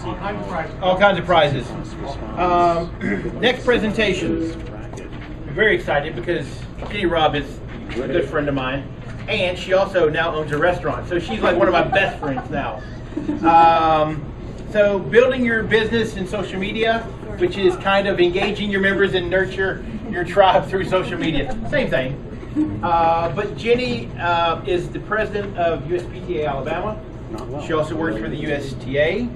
All kinds of prizes. Next presentation. I'm very excited because Jenny Robb is a good friend of mine, and she also now owns a restaurant. So she's like one of my best friends now. So building your business in social media, which is kind of engaging your members and nurture your tribe through social media. Same thing. But Jenny is the president of USPTA Alabama. She also works for the USTA.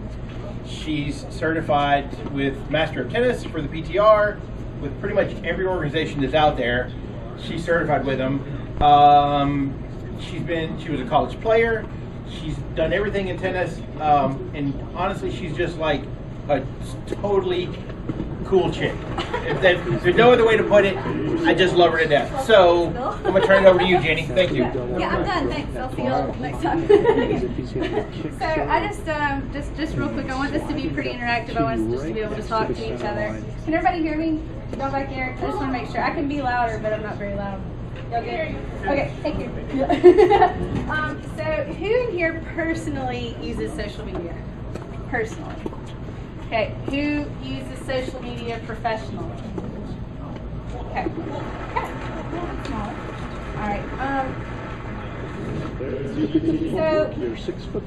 She's certified with Master of Tennis for the PTR, with pretty much every organization that's out there. She's certified with them. She was a college player. She's done everything in tennis, and honestly, she's just like a totally cool chick. If there's no other way to put it, I just love her to death. So I'm gonna turn it over to you, Jenny. Thank you. Yeah, I'm done. Thanks. I'll see you all next time. So I just real quick, I want this to be pretty interactive. I want us just to be able to talk to each other. Can everybody hear me? Y'all back there? I just want to make sure. I can be louder, but I'm not very loud. Y'all good? Okay, thank you. So who in here personally uses social media? Personally. Okay, who uses social media professionally? Okay. All right. So,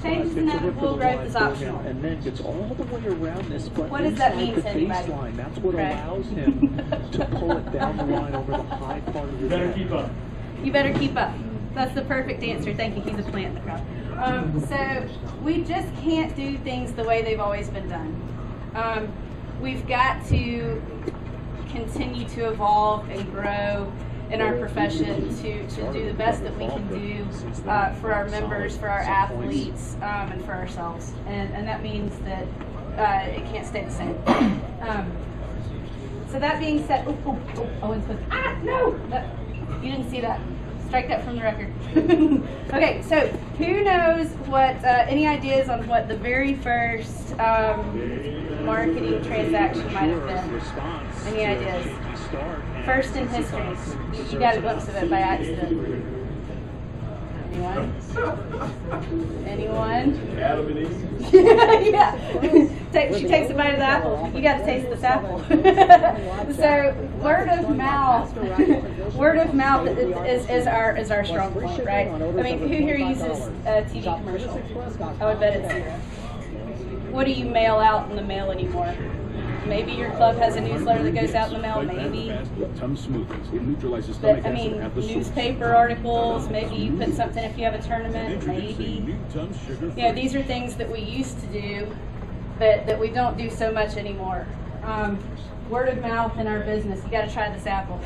change is inevitable, growth is optional. And then gets all the way around this, but what does that mean to anybody? Baseline. That's what allows him to pull it down the line over the high part of the. You better keep up. You better keep up. That's the perfect answer. Thank you. He's a plant in the crowd. So we just can't do things the way they've always been done. We've got to continue to evolve and grow in our profession to do the best that we can do for our members, for our athletes, and for ourselves. And that means that it can't stay the same. So that being said, Owen's quick. No! You didn't see that. Strike that from the record. Okay, so who knows what, any ideas on what the very first marketing transaction might have been? Any ideas? First in history. You got a glimpse of it by accident. Anyone? Adam and Eve. Yeah. She takes a bite of the apple. You got to taste this apple. So word of mouth is our strong point, right? I mean, who here uses TV commercial? I would bet it's zero. What do you mail out in the mail anymore? Maybe your club has a newsletter that goes out in the mail, maybe. But, I mean, newspaper articles, maybe you put something if you have a tournament, maybe. You know, these are things that we used to do that we don't do so much anymore. Word of mouth in our business, you got to try this apple.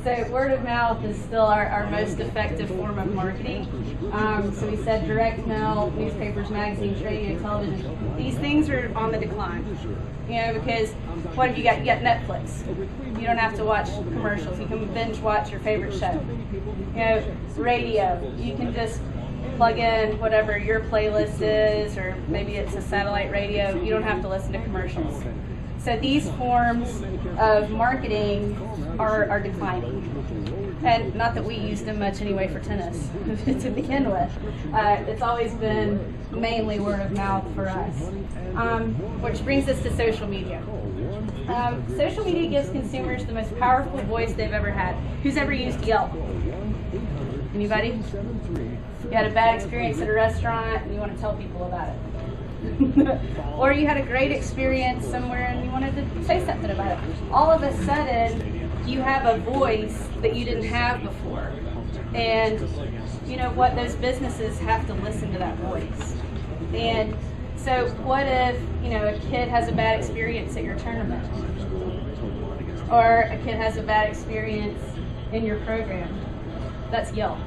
So word of mouth is still our most effective form of marketing. So we said direct mail, newspapers, magazines, radio, television. These things are on the decline. You know, because what have you got? You got Netflix. You don't have to watch commercials. You can binge watch your favorite show. You know, radio. You can just plug in whatever your playlist is, or maybe it's a satellite radio. You don't have to listen to commercials. So these forms of marketing are declining. And not that we use them much anyway for tennis to begin with. It's always been mainly word of mouth for us. Which brings us to social media. Social media gives consumers the most powerful voice they've ever had. Who's ever used Yelp? Anybody? You had a bad experience at a restaurant and you want to tell people about it. Or you had a great experience somewhere and you wanted to say something about it. All of a sudden, you have a voice that you didn't have before. And you know what? Those businesses have to listen to that voice. And so what if, you know, a kid has a bad experience at your tournament? Or a kid has a bad experience in your program? That's Yelp.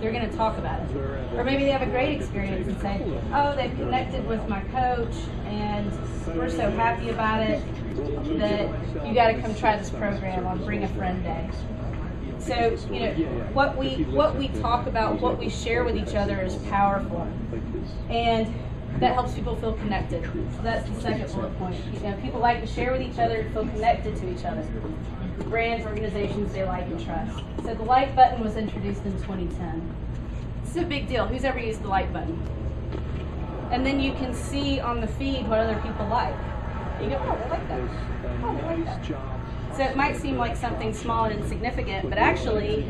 They're going to talk about it. Or maybe they have a great experience and say, oh, they've connected with my coach and we're so happy about it that you got to come try this program on Bring a Friend Day. So, you know, what we talk about, what we share with each other is powerful. And that helps people feel connected. So that's the second bullet point. You know, people like to share with each other, feel connected to each other. Brands, organizations they like and trust. So the like button was introduced in 2010. This is a big deal. Who's ever used the like button? And then you can see on the feed what other people like. You go, oh, they like that. Oh, they like that. So it might seem like something small and insignificant, but actually,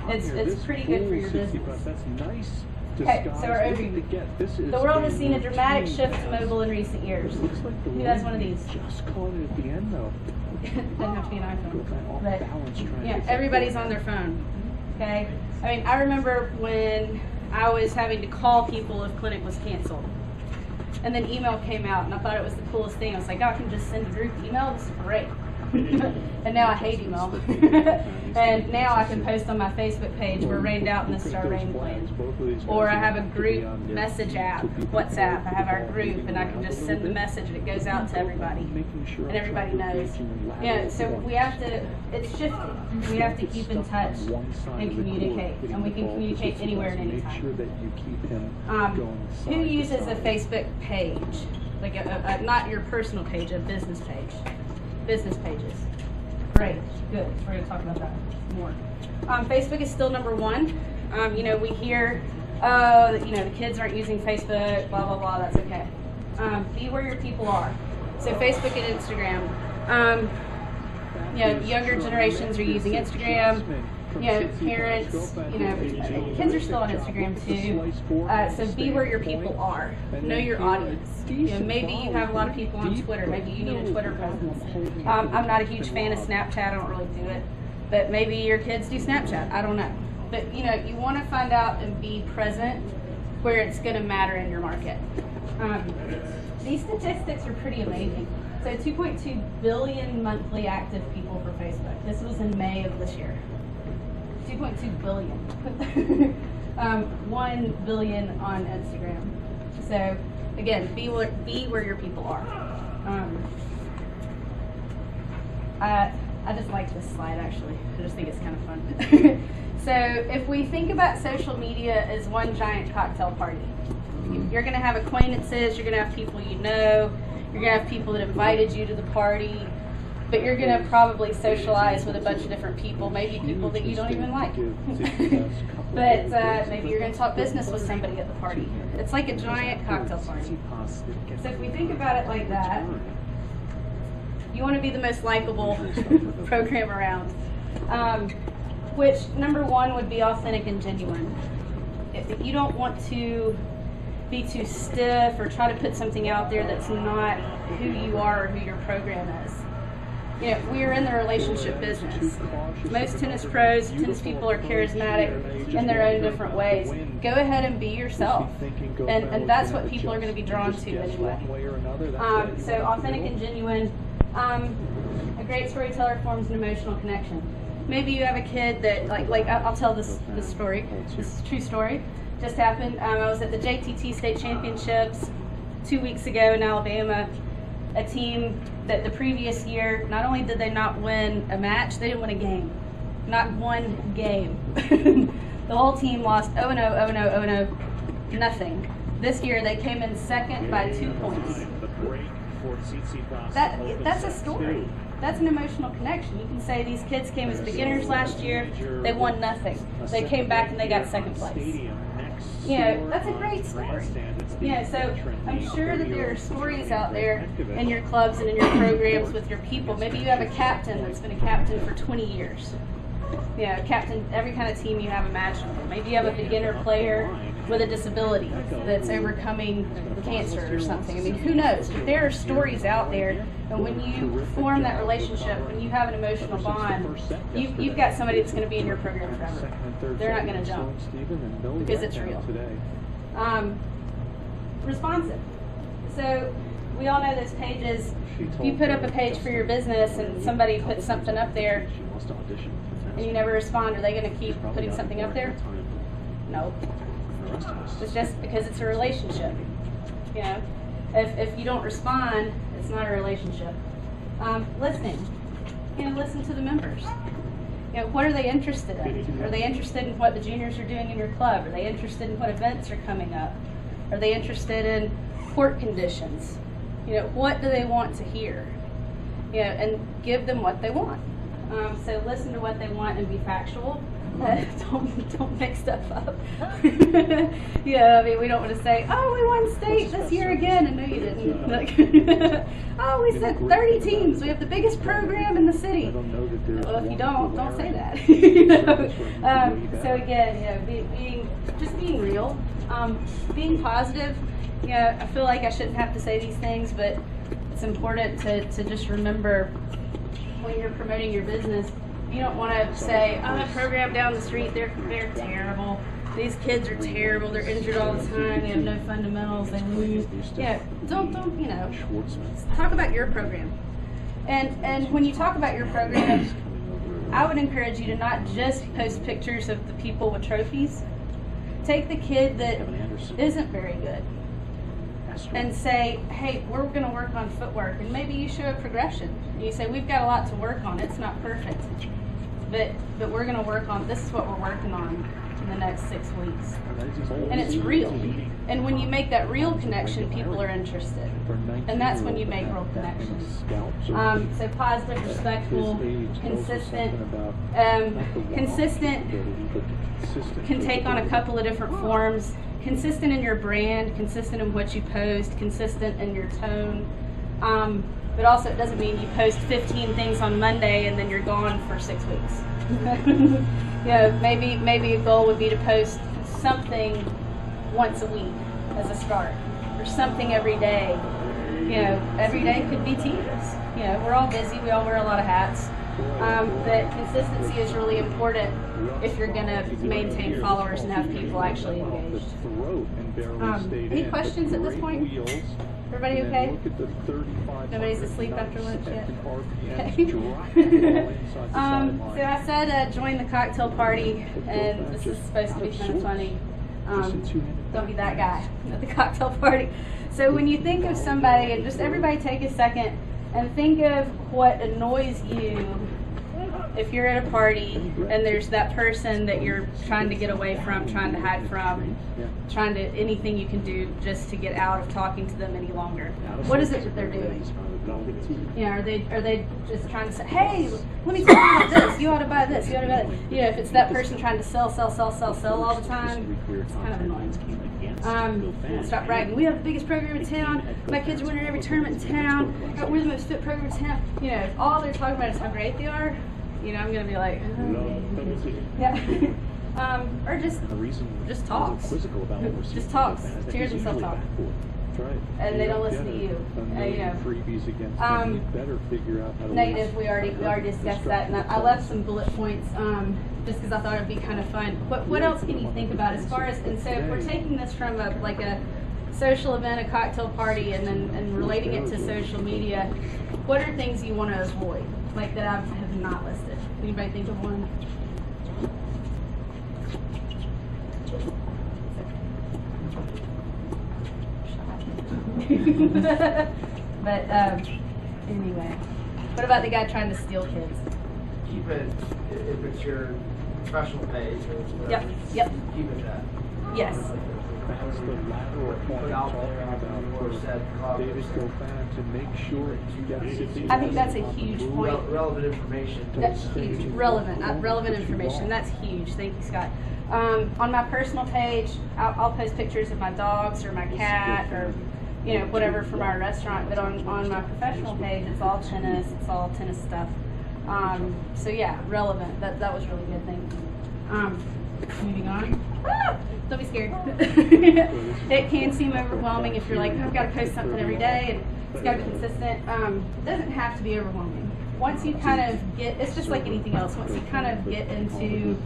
it's pretty good for your business. Okay, so our overview. The world has seen a dramatic shift to mobile in recent years. Who has one of these? Just call it at the end, though. Doesn't have to be an iPhone. But yeah, everybody's on their phone. Okay? I mean, I remember when I was having to call people if clinic was canceled. And then email came out, and I thought it was the coolest thing. I was like, oh, I can just send a group email. This is great. And now I hate email. And now I can post on my Facebook page, we're rained out in the Star Rain plan. Or I have a group message app, WhatsApp. I have our group, and I can just send the message, and it goes out to everybody. And everybody knows. Yeah, so we have to, it's shifting. We have to keep in touch and communicate. And we can communicate anywhere and anytime. Who uses a Facebook page? Like not your personal page, a business page. Business pages. Great, good. We're going to talk about that more. Facebook is still number one. You know, we hear, the kids aren't using Facebook, blah, blah, blah. That's okay. Be where your people are. So Facebook and Instagram. Younger generations are using Instagram. Parents, kids are still on Instagram too. So be where your people are. Know your audience. Maybe you have a lot of people on Twitter. Maybe you need a Twitter presence. I'm not a huge fan of Snapchat. I don't really do it. But maybe your kids do Snapchat. I don't know. But, you want to find out and be present where it's going to matter in your market. These statistics are pretty amazing. So 2.2 billion monthly active people for Facebook. This was in May of this year. 2.2 billion. 1 billion on Instagram. So again, be where your people are. I just like this slide actually. I just think it's kind of fun. So if we think about social media as one giant cocktail party, you're going to have acquaintances, you're going to have people you know, you're going to have people that invited you to the party. But you're going to probably socialize with a bunch of different people, maybe people that you don't even like. But maybe you're going to talk business with somebody at the party. It's like a giant cocktail party. So if we think about it like that, you want to be the most likable program around. Which, number one, would be authentic and genuine. If you don't want to be too stiff or try to put something out there that's not who you are or who your program is. We are in the relationship business. Most tennis pros, tennis people are charismatic in their own different ways. Go ahead and be yourself. And that's what people are going to be drawn to anyway. So authentic and genuine. A great storyteller forms an emotional connection. Maybe you have a kid that, I'll tell this story. This is a true story. Just happened. I was at the JTT State Championships 2 weeks ago in Alabama. A team that the previous year, not only did they not win a match, they didn't win a game. Not one game. The whole team lost 0-0, 0-0, 0-0, nothing. This year they came in second by 2 points. That's a story. That's an emotional connection. You can say these kids came as beginners last year, they won nothing. They came back and they got second place. That's a great story. So I'm sure that there are stories out there in your clubs and in your programs with your people. Maybe you have a captain that's been a captain for 20 years. Captain every kind of team you have imaginable. Maybe you have a beginner player with a disability that's overcoming cancer or something. I mean, who knows? But there are stories out there, and when you form that relationship, when you have an emotional bond, you've got somebody that's going to be in your program forever. They're not going to jump because it's real. Responsive. So we all know those pages. If you put up a page for your business and somebody puts something up there and you never respond, are they going to keep putting something up there? No. It's just because it's a relationship. If you don't respond, it's not a relationship. Listening. Listen to the members. What are they interested in? Are they interested in what the juniors are doing in your club? Are they interested in what events are coming up? Are they interested in court conditions? What do they want to hear? And give them what they want. So listen to what they want and be factual. Don't make stuff up. Yeah, I mean, we don't want to say, oh, we won state this year again, and no, you didn't. Like, oh, we sent 30 teams. We have the biggest program in the city. Well, if you don't say that. You know? So again, being real, being positive. You know, I feel like I shouldn't have to say these things, but it's important to just remember when you're promoting your business. You don't want to say, oh, that program down the street, they're terrible. These kids are terrible. They're injured all the time. They have no fundamentals. They lose. Yeah, don't you know? Talk about your program. And when you talk about your program, I would encourage you to not just post pictures of the people with trophies. Take the kid that isn't very good and say, hey, we're going to work on footwork, and maybe you show a progression. You say, we've got a lot to work on. It's not perfect, but we're going to work on, this is what we're working on in the next 6 weeks. And it's real. And when you make that real connection, people are interested. And that's when you make real connections. So positive, respectful, consistent. Consistent can take on a couple of different forms. Consistent in your brand, consistent in what you post, consistent in your tone. But also it doesn't mean you post 15 things on Monday and then you're gone for 6 weeks. You know, maybe a goal would be to post something once a week as a start, or something every day. You know, every day could be Teams. You know, we're all busy, we all wear a lot of hats. But consistency is really important if you're going to maintain followers and have people actually engaged. Any questions at this point? Everybody okay? Nobody's asleep after lunch yet? Okay. So I said join the cocktail party, and this is supposed to be kind of funny. Don't be that guy at the cocktail party. So when you think of somebody, and just everybody take a second and think of what annoys you if you're at a party and there's that person that you're trying to get away from, trying to hide from, trying to, anything you can do just to get out of talking to them any longer. What is it that they're doing? You know, are they just trying to say, hey, let me tell you about this, you ought to buy this, you ought to buy that. You know, if it's that person trying to sell all the time, it's kind of annoying. Stop bragging. We have the biggest program in town. My kids are winning every tournament in town. We're the most fit program in town. You know, if all they're talking about is how great they are, you know, I'm going to be like, yeah. Or just talks. Just talks. Hears themselves talk. And they don't listen to you. You know. Negative, we already discussed that, and I left some bullet points just because I thought it'd be kind of fun. What else can you think about as far as, and so if we're taking this from a social event, a cocktail party, and relating it to social media, what are things you want to avoid, like that I have not listed? Anybody think of one? But anyway, what about the guy trying to steal kids? Keep it, if it's your professional page or whatever. Yep. Keep it that. Yes. That's the lateral point Put out there talking or said about. David, go back to make sure you get it. I think that's a huge point. Relevant information. That's huge. Relevant information. That's huge. Thank you, Scott. On my personal page, I'll post pictures of my dogs or my cat or, you know, whatever from our restaurant. But on my professional page, it's all tennis. It's all tennis stuff. So yeah, relevant. That was really good. Thank you. Moving on. Don't be scared. It can seem overwhelming if you're like, I've got to post something every day and it's got to be consistent. It doesn't have to be overwhelming. Once you kind of get, it's just like anything else, once you kind of get into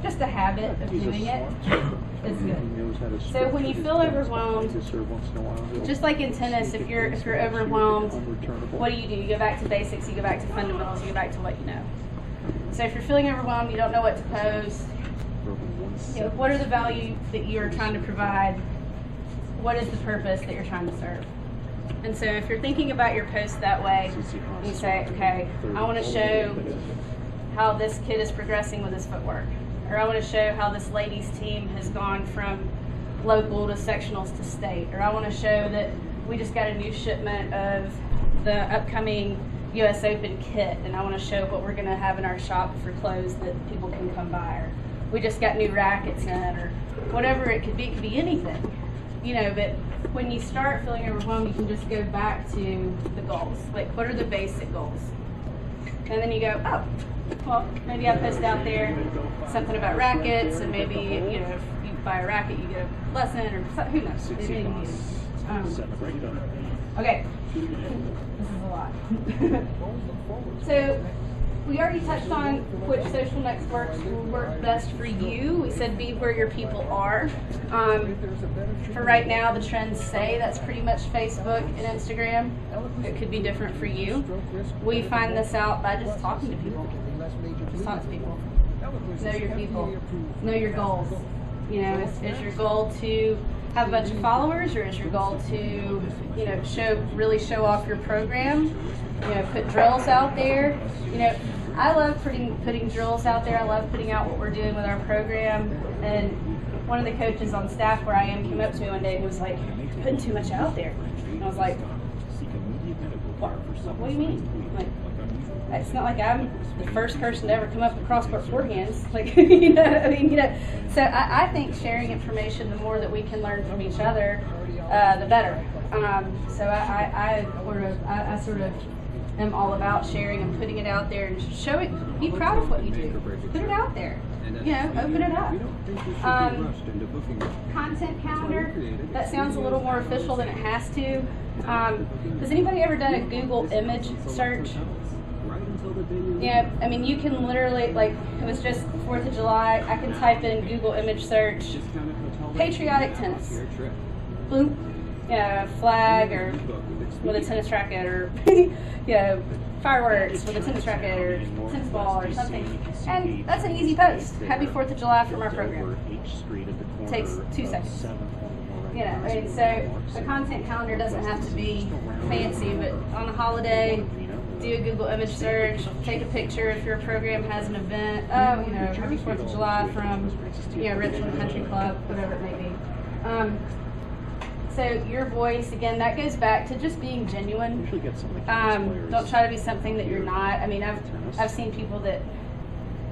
just a habit of doing it, it's good. So when you feel overwhelmed, just like in tennis, if you're overwhelmed, what do? You go back to basics, you go back to fundamentals, you go back to what you know. So if you're feeling overwhelmed, you don't know what to post, you know, what are the value that you're trying to provide? What is the purpose that you're trying to serve? And so if you're thinking about your post that way, you say, okay, I want to show how this kid is progressing with his footwork. Or I want to show how this ladies team has gone from local to sectionals to state. Or I want to show that we just got a new shipment of the upcoming US Open kit, and I want to show what we're going to have in our shop for clothes that people can come buy, or we just got new rackets in, or whatever it could be anything, you know. But when you start feeling overwhelmed, you can just go back to the goals. Like, what are the basic goals? And then you go, oh, well, maybe I post out there something about rackets, and maybe, you know, if you buy a racket, you get a lesson, or who knows? Okay, this is a lot. So we already touched on which social networks will work best for you. We said be where your people are. For right now, the trends say that's pretty much Facebook and Instagram. It could be different for you. We find this out by just talking to people. Just talk to people. Know your people. Know your goals. You know, is your goal to have a bunch of followers, or is your goal to, you know, really show off your program? You know, put drills out there. You know, I love putting drills out there. I love putting out what we're doing with our program. And one of the coaches on staff where I am came up to me one day and was like, "You're putting too much out there." And I was like, what do you mean? Like, it's not like I'm the first person to ever come up with cross-court forehands. Like, you know, I mean, you know. So I think sharing information, the more that we can learn from each other, the better. So I sort of am all about sharing and putting it out there and showing. Be proud of what you do. Put it out there. You know, open it up. Content calendar. That sounds a little more official than it has to. Has anybody ever done a Google image search? Yeah, I mean, you can literally, like, it was just 4th of July, I can type in Google image search, patriotic tennis, boom, you know, flag, or with a tennis racket, or, you know, fireworks with a tennis racket, or tennis ball, or something. And that's an easy post. Happy 4th of July from our program. Takes 2 seconds. You know, I mean, so the content calendar doesn't have to be fancy, but on a holiday, do a Google image search, take a picture if your program has an event. Oh, you know, happy 4th of July from, you know, Richmond Country Club, whatever it may be. So your voice, again, that goes back to just being genuine. Don't try to be something that you're not. I mean, I've seen people that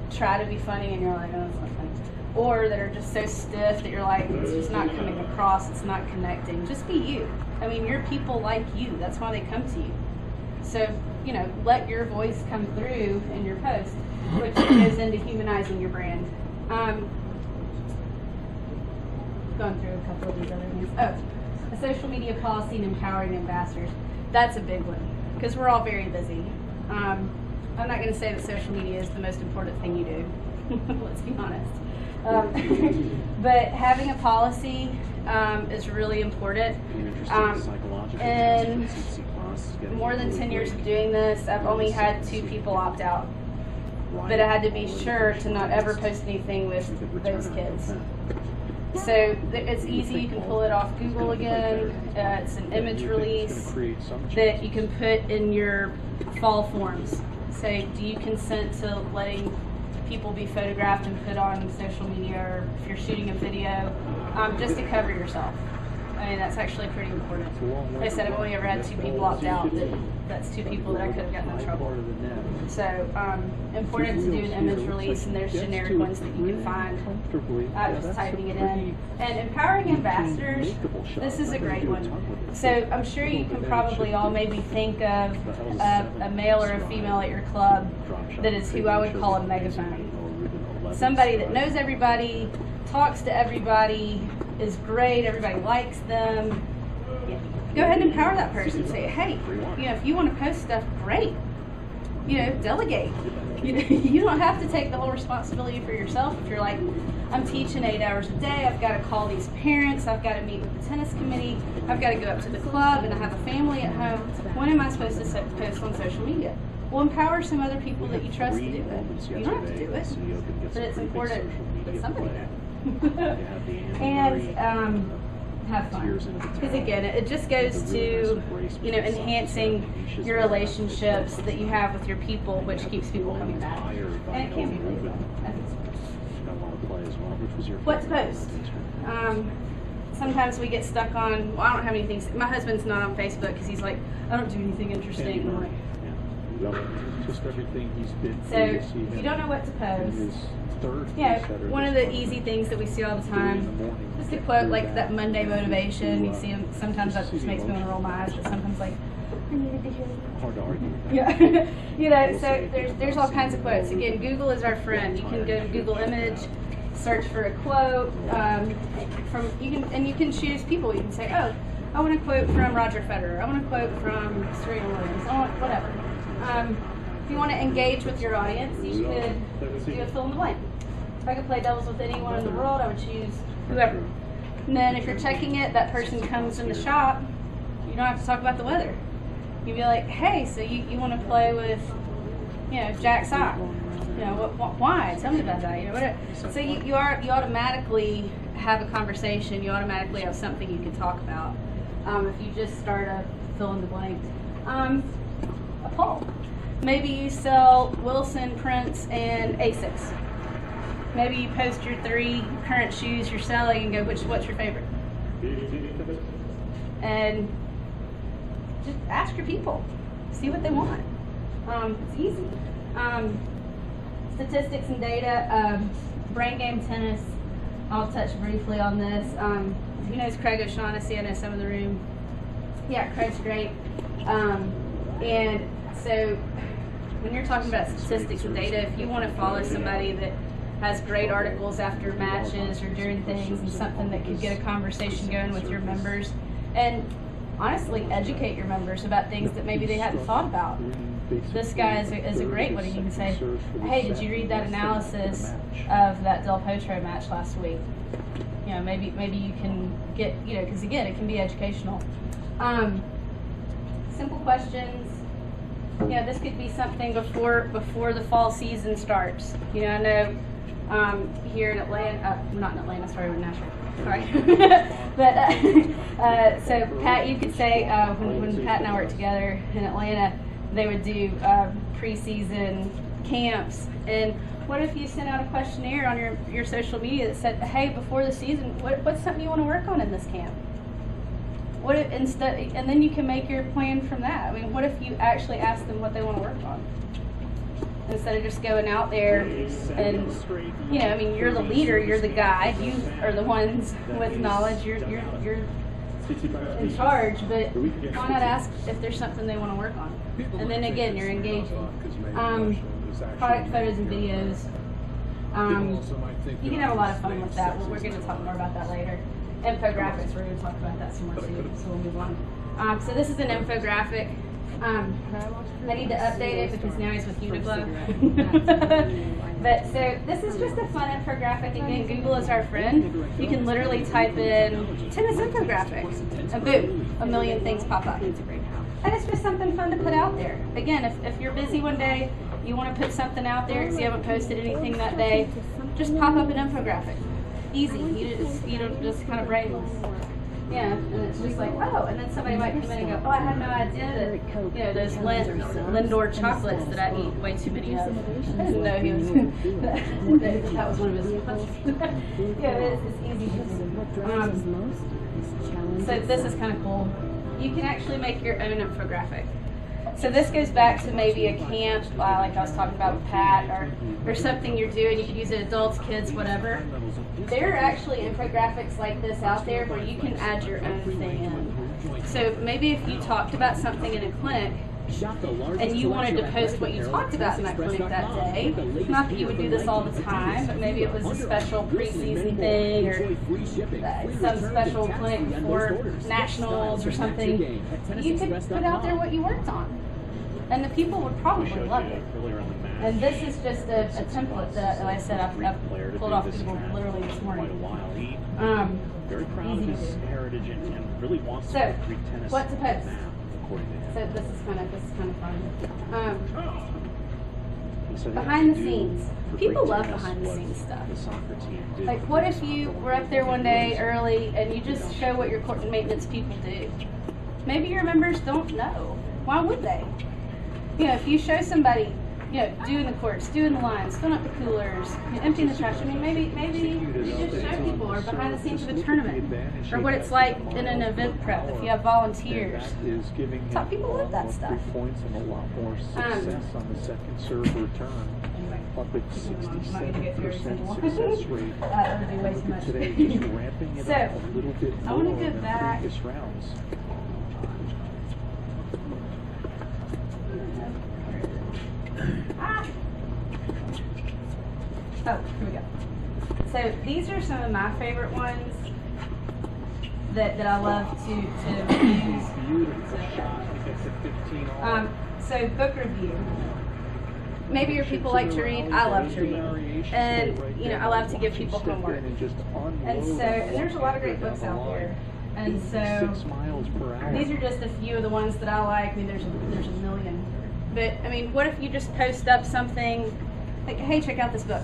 try to be funny and you're like, oh, it's not funny. Or that are just so stiff that you're like, it's just not coming across, it's not connecting. Just be you. I mean, your people like you. That's why they come to you. So, you know, let your voice come through in your post, which goes into humanizing your brand. Going through a couple of these other things. Oh, a social media policy and empowering ambassadors. That's a big one, because we're all very busy. I'm not going to say that social media is the most important thing you do. Let's be honest. But having a policy is really important. In more than 10 years of doing this, I've only had 2 people opt out. But I had to be sure to not ever post anything with those kids. So it's easy, you can pull it off Google again. It's an image release that you can put in your fall forms. Say, do you consent to letting people be photographed and put on social media, or if you're shooting a video, just to cover yourself. I mean, that's actually pretty important. Like I said, I've only ever had 2 people opt out. That's 2 people that I could have gotten in trouble. So, important to do an image release, and there's generic ones that you can find. Just typing it in. And empowering ambassadors, this is a great one. So, I'm sure you can probably all maybe think of a male or a female at your club that is who I would call a megaphone. Somebody that knows everybody, talks to everybody, is great, everybody likes them. Go ahead and empower that person. Say, hey, you know, if you want to post stuff, great. You know, delegate. You don't have to take the whole responsibility for yourself. If you're like, I'm teaching 8 hours a day, I've got to call these parents, I've got to meet with the tennis committee, I've got to go up to the club, and I have a family at home. When am I supposed to post on social media? Well, empower some other people that you trust to do it. You don't have to do it, but it's important that somebody does. And have fun, because again, it just goes to, you know, enhancing your relationships that you have with your people, which keeps people coming back. And it can be really fun. What to post? Sometimes we get stuck on, well, I don't have anything. My husband's not on Facebook because he's like, I don't do anything interesting. I'm like, Just everything he's been So through to see if you him don't know what to in post, his third yeah, setter one of this the month. easy things that we see all the 3 in the time, morning, just a get quote through like that Monday motivation. You see them sometimes, that Just just see makes me want to emotion. roll my eyes, but sometimes like, I needed to hear you. Hard to argue with that. Yeah, you know, so there's all kinds of quotes. Again, Google is our friend. You can go to Google Image, search for a quote you can choose people. You can say, oh, I want a quote from Roger Federer. I want a quote from Serena Williams. I want whatever. If you want to engage with your audience, you could do a fill in the blank. If I could play doubles with anyone in the world, I would choose whoever. And then if you're checking it, that person comes in the shop. You don't have to talk about the weather. You'd be like, hey, so you want to play with, Jack Sock? Why? Tell me about that. Whatever. So you automatically have a conversation. You automatically have something you can talk about. If you just start a fill in the blank, a poll. Maybe you sell Wilson, Prince, and Asics. Maybe you post your 3 current shoes you're selling and go, what's your favorite? And just ask your people, see what they want. It's easy. Statistics and data, brain game tennis. I'll touch briefly on this. Who knows Craig O'Shaughnessy? I know some of the room. Yeah, Craig's great. And so when you're talking about statistics and data, if you want to follow somebody that has great articles after matches or during things and something that could get a conversation going with your members, and honestly educate your members about things that maybe they hadn't thought about. This guy is a great one. You can say, hey, did you read that analysis of that Del Potro match last week? Maybe you can get, because again, it can be educational. Simple questions. This could be something before the fall season starts. I know here in Atlanta, not in Atlanta, sorry, we're in Nashville. Sorry. But so Pat, you could say when Pat and I worked together in Atlanta, they would do preseason camps. And what if you sent out a questionnaire on your social media that said, hey, before the season, what's something you want to work on in this camp? What if and then you can make your plan from that. I mean, what if you actually ask them what they want to work on? Instead of just going out there and, you're the leader, you're the guide, you are the ones with knowledge, you're in charge, but why not ask if there's something they want to work on? And then again, you're engaging. Product photos and videos. You can have a lot of fun with that. We're going to talk more about that later. Infographics, we're going to talk about that some more too, so we'll move on. So this is an infographic. I need to update it because now he's with Uniqlo. But so this is just a fun infographic. Again, Google is our friend. You can literally type in tennis infographics and boom, a million things pop up. And it's just something fun to put out there. Again, if you're busy one day, you want to put something out there because you haven't posted anything that day, just pop up an infographic. Easy. You don't just kind of brainless. Yeah, and it's just like, oh, and then somebody might come in and go, oh, I had no idea that, those Lindor chocolates that I eat way too many of. I didn't know he was, that was one of his questions. Yeah, it's easy to do. So this is kind of cool. You can actually make your own infographic. So this goes back to maybe a camp, like I was talking about with Pat, or something you're doing. You could use it adults, kids, whatever. There are actually infographics like this out there where you can add your own thing in. So maybe if you talked about something in a clinic and you wanted to post what you talked about in that clinic that day, not that you would do this all the time, but maybe it was a special preseason thing or some special clinic before nationals or something, you could put out there what you worked on. And the people would probably love it. And this is just a template that, like I said, I pulled off Google literally this morning. Very proud of his heritage and really wants to So, Greek tennis what to post? now, according to him. So this is kind of fun. Behind the scenes. People love behind the scenes stuff. The soccer team did. Like, what if you were up there one day early and you just show what your court and maintenance people do? Maybe your members don't know. Why would they? If you show somebody, doing the courts, doing the lines, filling up the coolers, emptying the trash. I mean, maybe you just show people or behind the scenes of a tournament, or what it's like in an event prep if you have volunteers. Top people love that stuff. Points and a lot more success on the second serve return. Up at 67% success rate. That would be way too much. Today he's ramping it up a little bit I want more to go than back. previous rounds. Oh, here we go. So these are some of my favorite ones that I love to use. Beautiful shot. Gets a 15 all. So book review. Maybe your people like to read. I love to read, and I love to give people homework. And so there's a lot of great books out there. And so 6 miles per hour. these are just a few of the ones that I like. I mean, there's a million. But I mean, what if you just post up something like, "Hey, check out this book."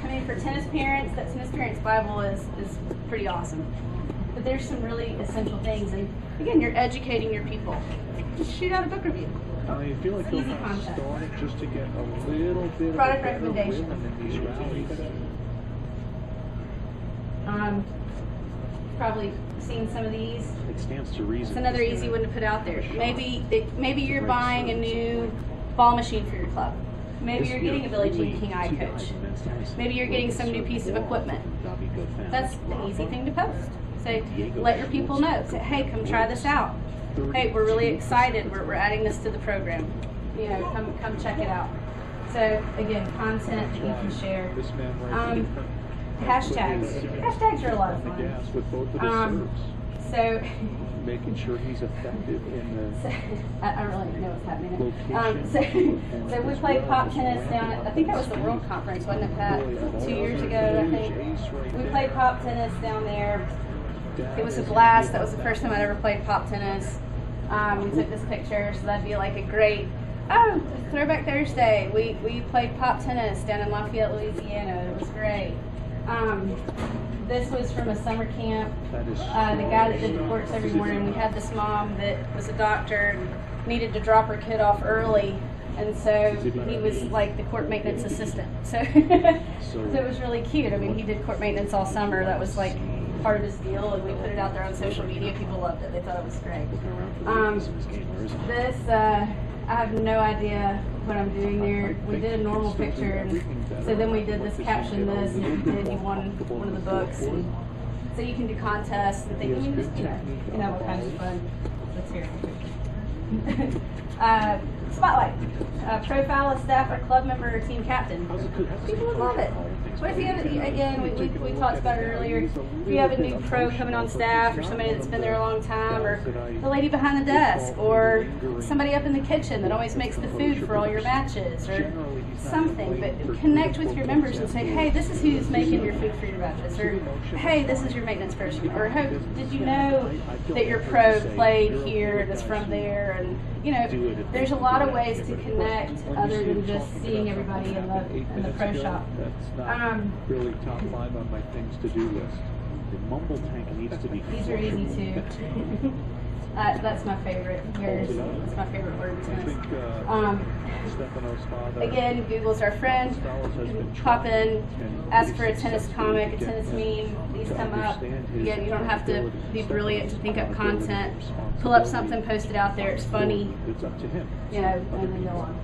I mean, for tennis parents, that Tennis Parents Bible is pretty awesome. But there's some really essential things, and again, you're educating your people. Just shoot out a book review. I feel like they'll Easy have content. started just to get a little bit Product of a better recommendation. rhythm in these rallies. Probably seen some of these. It stands to reason. It's another easy one to put out there. Maybe you're buying a new ball machine for your club. Maybe you're getting a Billie Jean King Eye coach. Maybe you're getting some new piece of equipment. That's the easy thing to post. Say, let your people know. Say, hey, come try this out. Hey, we're really excited. We're adding this to the program. Come check it out. So again, content that you can share. This man right here. Hashtags. Hashtags are a lot of The fun. gas with both of his serves. So Making sure he's effective in the I don't really know what's happening. location. So we played pop tennis down at, I think that was the World Conference, wasn't it, Pat? 2 years ago, I think. We played pop tennis down there. It was a blast. That was the first time I'd ever played pop tennis. We took this picture, so that'd be like a great, Throwback Thursday. We played pop tennis down in Lafayette, Louisiana. It was great. This was from a summer camp. The guy that did the courts every morning, we had this mom that was a doctor and needed to drop her kid off early. And so he was like the court maintenance assistant. So it was really cute. I mean, he did court maintenance all summer. That was like part of his deal, and we put it out there on social media. People loved it. They thought it was great. I have no idea what I'm doing there. We did a normal picture, and so then we did this caption this, and he won one of the books. And so you can do contests and things. I mean, just, you can have all kinds of fun. Let's hear it. Spotlight. Profile a staff or club member or team captain. People would love it. What if you have, again, we talked about it earlier, if you have a new pro coming on staff, or somebody that's been there a long time, or the lady behind the desk, or somebody up in the kitchen that always makes the food for all your matches, or something. But connect with your members and say, hey, this is who's making your food for your matches, or hey, this is your maintenance person, or hey, did you know that your pro played here and is from there? And there's a lot of ways to connect other than just seeing everybody in the pro shop. That's not really top 5 on my things to do list. The mumble tank needs to be. These are easy too. That's my favorite. It's my favorite word in tennis. Again, Google's our friend. Pop in, ask for a tennis comic, a tennis meme. These come up. Again, you don't have to be brilliant to think up content. Pull up something, post it out there. It's funny. It's up to him. And then go on.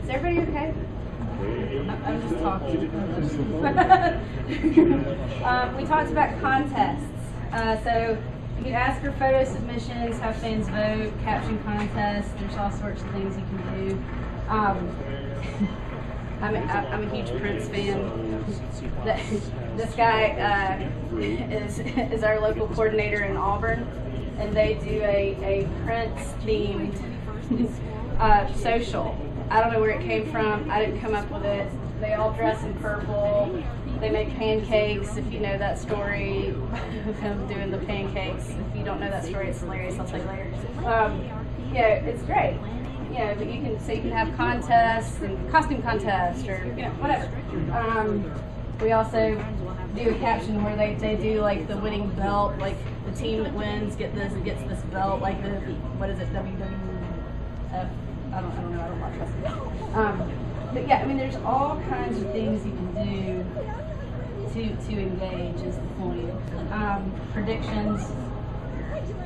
Is everybody okay? I'm just talking. We talked about contests. So you can ask for photo submissions, have fans vote, caption contests. There's all sorts of things you can do. I'm a huge Prince fan. This guy is our local coordinator in Auburn, and they do a Prince themed social. I don't know where it came from. I didn't come up with it. They all dress in purple. They make pancakes, if you know that story of him doing the pancakes. If you don't know that story, it's hilarious. I'll tell you later. It's great. But you can have contests and costume contests or whatever. We also do a caption where they do like the winning belt, like the team that wins gets this belt, like the WWE I don't know, I don't watch wrestling. But yeah, I mean, there's all kinds of things you can do to engage is the point. Predictions,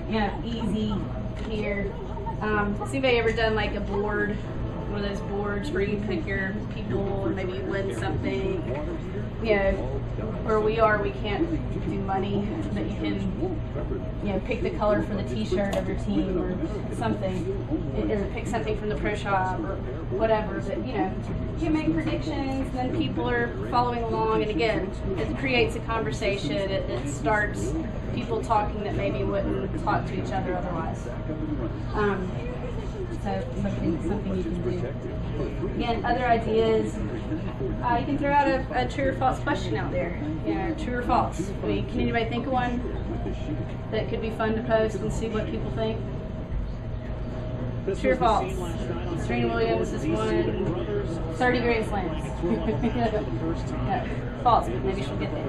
you know, easy here. Has anybody ever done like a board, one of those boards where you pick your people and maybe you win something? You know, where we are, we can't do money, but you can, you know, pick the color for the t-shirt of your team or something, or pick something from the pro shop or whatever. But, you know, you can make predictions, and then people are following along, and again, it creates a conversation. It starts people talking that maybe wouldn't talk to each other otherwise. So something you can do. Again, other ideas. You can throw out a true or false question out there. You know, true or false. I mean, can anybody think of one that could be fun to post and see what people think? True or false? Serena Williams has won 30 Grand Slams. Yeah, false, but maybe she'll get there.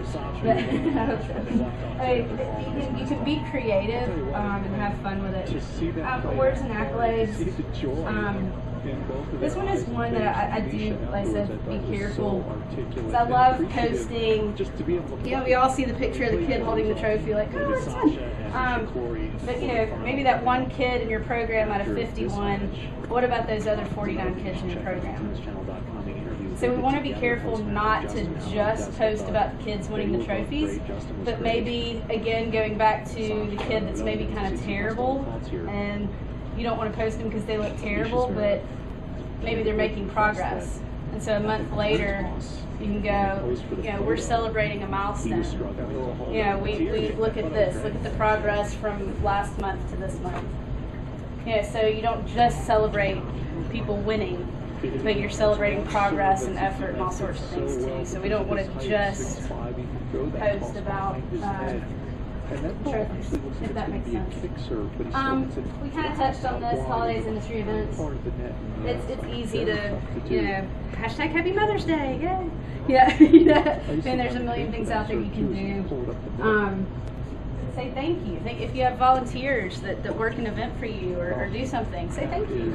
I mean, you can be creative and have fun with it. Awards and accolades. This one is one that I do, like I said, be careful. Because I love posting. You know, we all see the picture of the kid holding the trophy, like, oh, it's fun. But, you know, maybe that one kid in your program out of 51, what about those other 49 kids in your program? So we want to be careful not to just post about the kids winning the trophies, but maybe, again, going back to the kid that's maybe kind of terrible, and you don't want to post them because they look terrible, but maybe they're making progress. And so a month later, you can go, you know, we're celebrating a milestone. You know, we look at this, look at the progress from last month to this month. You know, so you don't just celebrate people winning, but you're celebrating progress and effort and all sorts of things too. So we don't want to just post about trophies, if that makes sense. We kind of touched on this, holidays, industry events. It's easy to, you know, hashtag Happy Mother's Day, yay! Yeah, yeah. I mean, there's a million things out there you can do. Say thank you. If you have volunteers that work an event for you or do something, say thank you.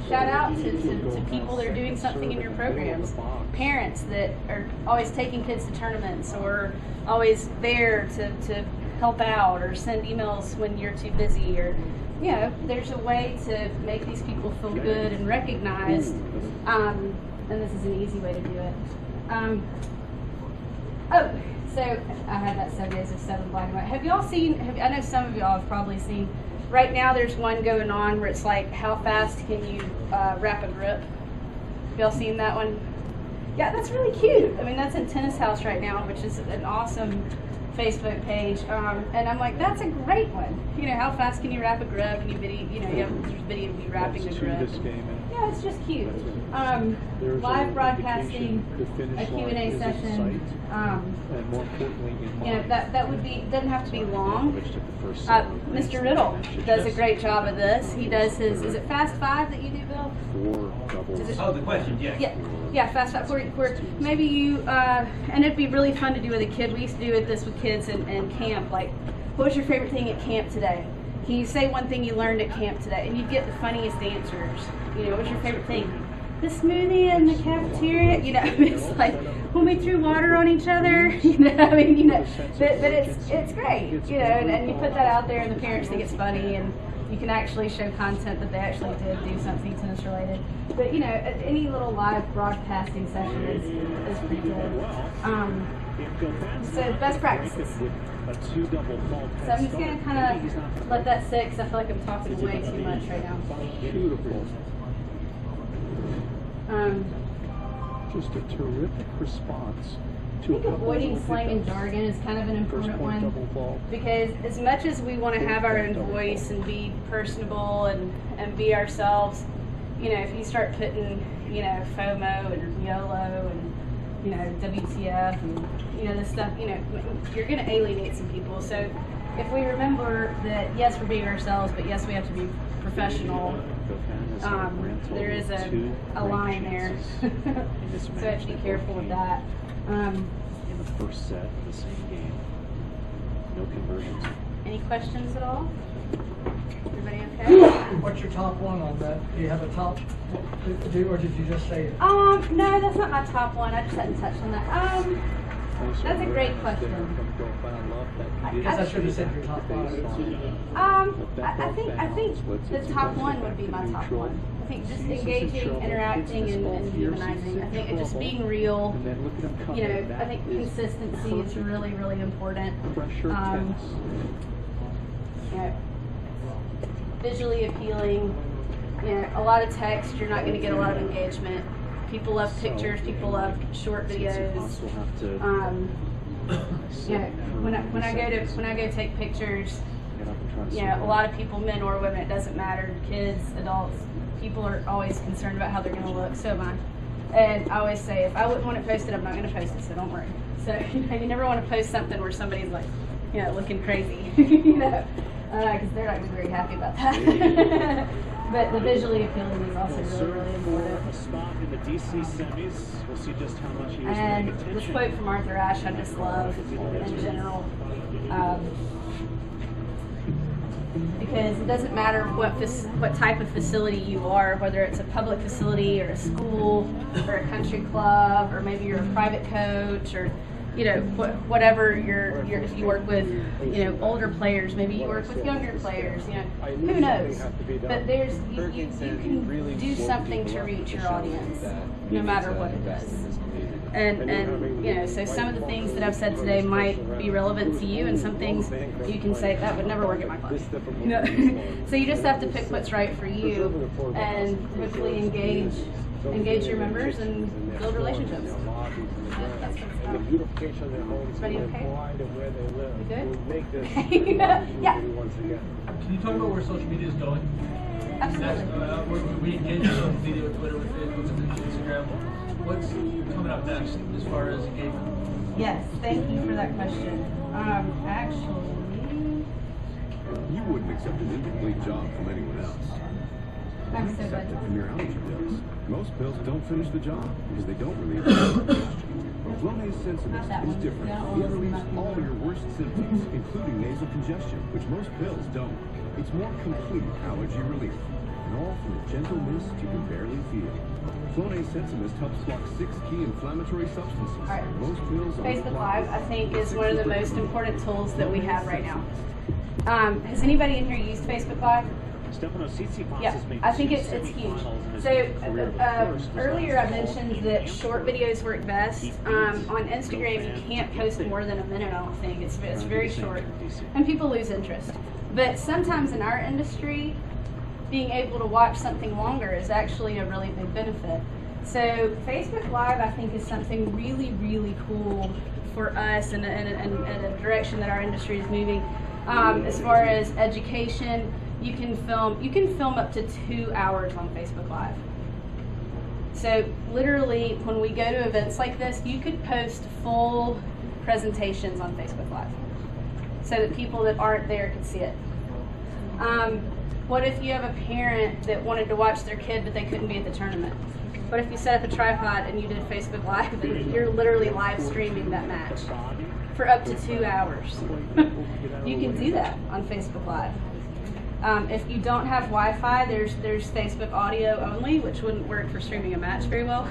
Shout out to people that are doing something in your programs. Parents that are always taking kids to tournaments or always there to help out or send emails when you're too busy, or, you know, there's a way to make these people feel good and recognized, and this is an easy way to do it. So I had that 7 days of 7 black and white. Have y'all seen, I know some of y'all have probably seen, right now there's one going on where it's like, how fast can you wrap a grip? Have y'all seen that one? Yeah, that's really cute. I mean, that's in Tennis House right now, which is an awesome Facebook page. And I'm like, that's a great one. You know, how fast can you wrap a grip? And you video, you know, you have there's video of you wrapping the grip. Yeah, it's just cute. Live broadcasting, a Q&A session. You know, that would be, doesn't have to be long. Mr. Riddle does a great job of this. He does his, is it Fast 5 that you do, Bill? Oh, the question, yeah. Yeah, Fast 5. Where maybe you, and it'd be really fun to do with a kid. We used to do this with kids in camp. Like, what was your favorite thing at camp today? Can you say one thing you learned at camp today? And you'd get the funniest answers. You know, what's your favorite thing? The smoothie in the cafeteria. You know, it's like when we threw water on each other. You know, I mean, you know, but it's great. You know, and you put that out there, and the parents think it's funny, and you can actually show content that they actually did do something tennis related. But, you know, any little live broadcasting session is pretty good. So best practices. So I'm just going to kind of let that sit because I feel like I'm talking way too much right now. Beautiful. Just a terrific response. I think avoiding slang and jargon is kind of an important one, because as much as we want to have our own voice and be personable and be ourselves, you know, if you start putting, you know, FOMO and YOLO and, you know, WTF and, you know, this stuff, you know, you're going to alienate some people. So if we remember that, yes, we're being ourselves, but yes, we have to be professional, there is a line there. So I have to be careful with that. In the first set of the same game, no conversions. Any questions at all? Everybody okay? What's your top one on that? Do you have a top, or did you just say it? No, that's not my top one. I just hadn't touched on that. That's a great question. I guess I should have said your top five. I think the top one would be my top one. I think just engaging, interacting, and humanizing. I think just being real. You know, I think consistency is really, really important. You know, visually appealing. You know, a lot of text, you're not going to get a lot of engagement. People love pictures. People love short videos. You know, when I go take pictures, you know, a lot of people, men or women, it doesn't matter. Kids, adults, people are always concerned about how they're going to look. So am I. And I always say, if I wouldn't want it posted, I'm not going to post it. So don't worry. So you know, you never want to post something where somebody's like, you know, looking crazy. You know, because they're not going to be very happy about that. But the visually appealing is also really, really important. Spot in the DC semis. We'll see just how much he was And paying attention. this quote from Arthur Ashe I just love in general. Because it doesn't matter what type of facility you are, whether it's a public facility or a school or a country club, or maybe you're a private coach, or you know, whatever if you work with, you know, older players, maybe you work with younger players, you know, who knows? But you can do something to reach your audience, no matter what it is. And you know, so some of the things that I've said today might be relevant to you, and some things you can say that would never work at my class. You know? So you just have to pick what's right for you, and hopefully engage your members and build relationships. That's And the beautification of their homes, Everybody the okay? pride of where they live, You good? will make this Yeah. once again. Can you talk about where social media is going? Absolutely. We engage with social media, with Twitter, with Facebook, with Instagram. What's coming up next as far as engagement? Yes, thank you for that question. Actually, You wouldn't accept an incomplete job from anyone else. I'm You so accept it glad. from your allergy pills. Most pills don't finish the job because they don't relieve the Flonase Not that Sensimus is one. different. That It one was relieves not all good. your worst symptoms, including nasal congestion, which most pills don't. It's more complete allergy relief. And all from a gentle mist you can barely feel. Flonase Sensimus helps block 6 key inflammatory substances. All right. Most pills only Facebook block Live, I think, is one of the most important tools that we have right now. Has anybody in here used Facebook Live? Stefano Tsitsipas Yeah, has made I think two it's huge. semifinals in his So career. The first was earlier I last fall. mentioned that short videos work best. On Instagram you can't post more than a minute, I don't think. It's very short. And people lose interest. But sometimes in our industry, being able to watch something longer is actually a really big benefit. So Facebook Live, I think, is something really, really cool for us and a direction that our industry is moving. As far as education, you can film up to 2 hours on Facebook Live. So literally, when we go to events like this, you could post full presentations on Facebook Live, so that people that aren't there could see it. What if you have a parent that wanted to watch their kid but they couldn't be at the tournament? What if you set up a tripod and you did Facebook Live and you're literally live streaming that match for up to 2 hours? You can do that on Facebook Live. If you don't have Wi-Fi, there's Facebook audio only, which wouldn't work for streaming a match very well.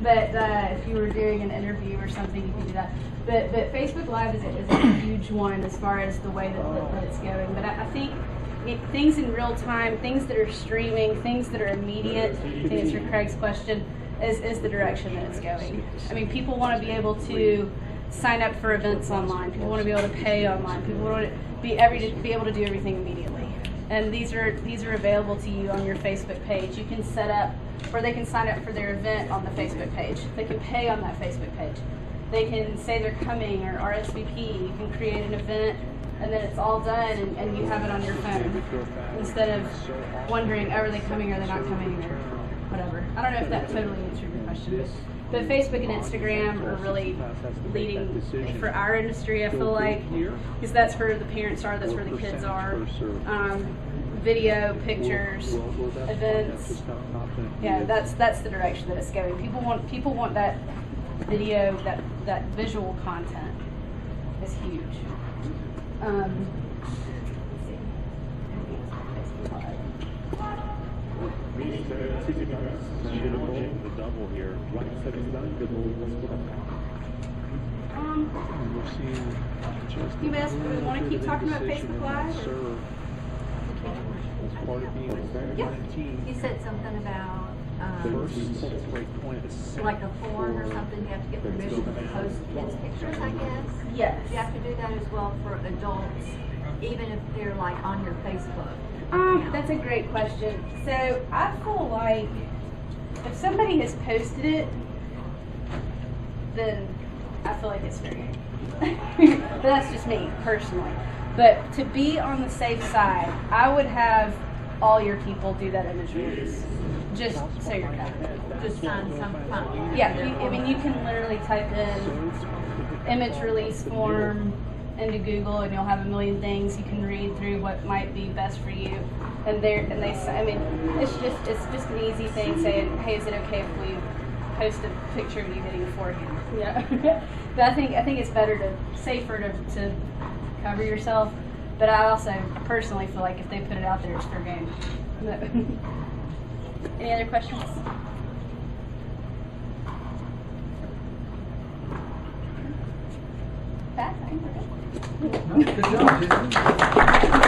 But if you were doing an interview or something, you can do that. But Facebook Live is a huge one as far as the way that it's going. But I think things in real time, things that are streaming, things that are immediate, to answer Craig's question, is the direction that it's going. I mean, people want to be able to sign up for events online. People want to be able to pay online. People want to be able to do everything immediately. And these are available to you on your Facebook page. You can set up where they can sign up for their event on the Facebook page. They can pay on that Facebook page. They can say they're coming or RSVP. You can create an event, and then it's all done, and you have it on your phone instead of wondering, oh, are they coming or are they not coming or whatever. I don't know if that totally answered your question, but Facebook and Instagram are really leading for our industry, I feel like, because that's where the parents are, that's where the kids are. Video, pictures, events. Yeah, that's the direction that it's going. People want that video, that visual content is huge. Let's see. The double here. Right 79, good Lord, let's put up. And we're seeing just You asked, do we want to keep talking about Facebook Live? serve as part of being a very team. You said something about, First break point is like a form or something, you have to get permission to post kids' pictures, I guess? Yes. You have to do that as well for adults, even if they're like on your Facebook. That's a great question. So I feel like if somebody has posted it, then I feel like it's fair game. But that's just me personally. But to be on the safe side, I would have all your people do that image release, just so you're covered. Just sign some fun. Yeah, I mean you can literally type in image release form into Google, and you'll have a million things you can read through what might be best for you. And I mean, it's just an easy thing saying, hey, is it okay if we post a picture of you hitting a forehand? Yeah. But I think it's safer to cover yourself. But I also personally feel like if they put it out there, it's fair game. Any other questions? Good job, Jim.